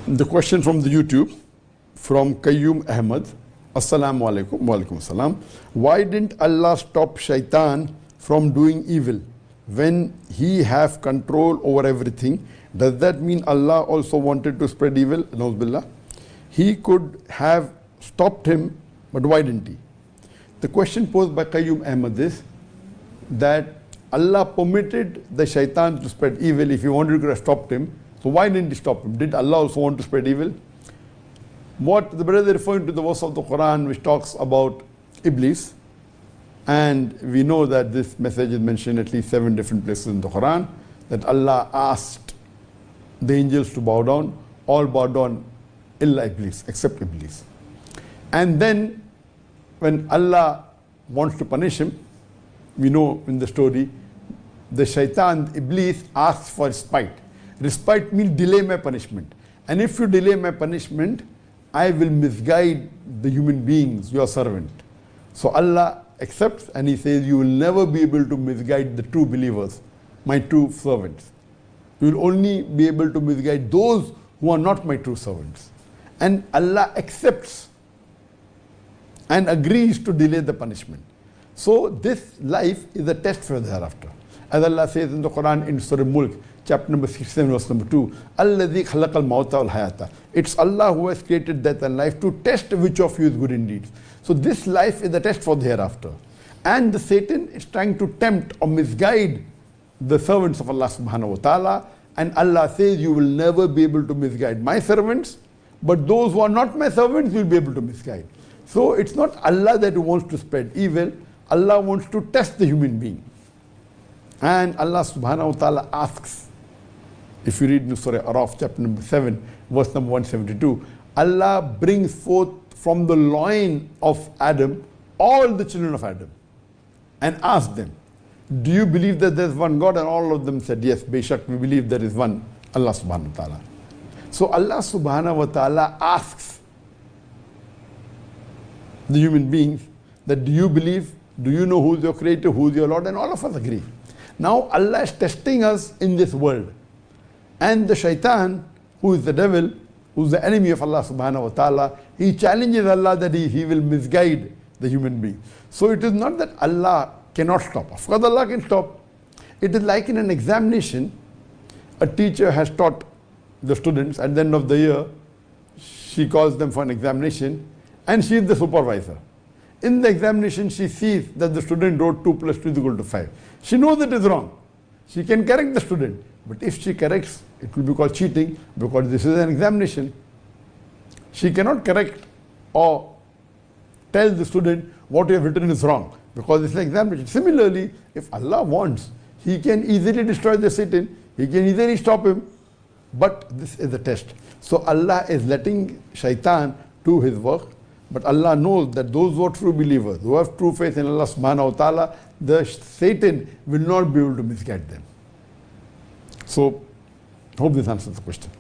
The question from the YouTube, from Qayyum Ahmad. Assalamu alaikum. Wa alaikum assalam. Why didn't Allah stop shaitan from doing evil when he have control over everything? Does that mean Allah also wanted to spread evil? Nauz billah. He could have stopped him, but why didn't he? The question posed by Qayyum Ahmad is that Allah permitted the shaitan to spread evil. If he wanted, he could have stopped him. So why didn't he stop him? Did Allah also want to spread evil? What the brother is referring to the verse of the Quran which talks about Iblis, and we know that this message is mentioned at least 7 different places in the Quran, that Allah asked the angels to bow down, all bowed down illa Iblis, except Iblis. And then when Allah wants to punish him, we know in the story, the shaitan, Iblis, asks for respite. Respite means delay my punishment. And if you delay my punishment, I will misguide the human beings, your servant. So Allah accepts and he says, you will never be able to misguide the true believers, my true servants. You will only be able to misguide those who are not my true servants. And Allah accepts and agrees to delay the punishment. So this life is a test for the hereafter. As Allah says in the Quran in Surah Mulk, chapter number 67, verse number 2, Alladhi khalaqal mawta wal hayata. It's Allah who has created death and life to test which of you is good indeed. So this life is a test for the hereafter. And the Satan is trying to tempt or misguide the servants of Allah subhanahu wa ta'ala. And Allah says, you will never be able to misguide my servants, but those who are not my servants will be able to misguide. So it's not Allah that wants to spread evil. Allah wants to test the human being. And Allah subhanahu wa ta'ala asks, if you read in Surah Araf, chapter number 7, verse number 172, Allah brings forth from the loin of Adam all the children of Adam and asks them, do you believe that there is one God? And all of them said, yes, Beshak, we believe there is one, Allah subhanahu wa ta'ala. So Allah subhanahu wa ta'ala asks the human beings that, do you believe? Do you know who is your creator, who is your Lord? And all of us agree. Now Allah is testing us in this world. And the shaitan, who is the devil, who is the enemy of Allah subhanahu wa ta'ala, he challenges Allah that he will misguide the human being. So it is not that Allah cannot stop. Of course Allah can stop. It is like in an examination, a teacher has taught the students at the end of the year, she calls them for an examination, and she is the supervisor. In the examination, she sees that the student wrote 2 plus 2 is equal to 5. She knows it is wrong. She can correct the student. But if she corrects, it will be called cheating, because this is an examination. She cannot correct or tell the student what you have written is wrong, because it's an examination. Similarly, if Allah wants, He can easily destroy the Satan. He can easily stop him. But this is a test. So Allah is letting shaitan do his work. But Allah knows that those who are true believers, who have true faith in Allah subhanahu wa ta'ala, the Satan will not be able to misguide them. So, hope this answers the question.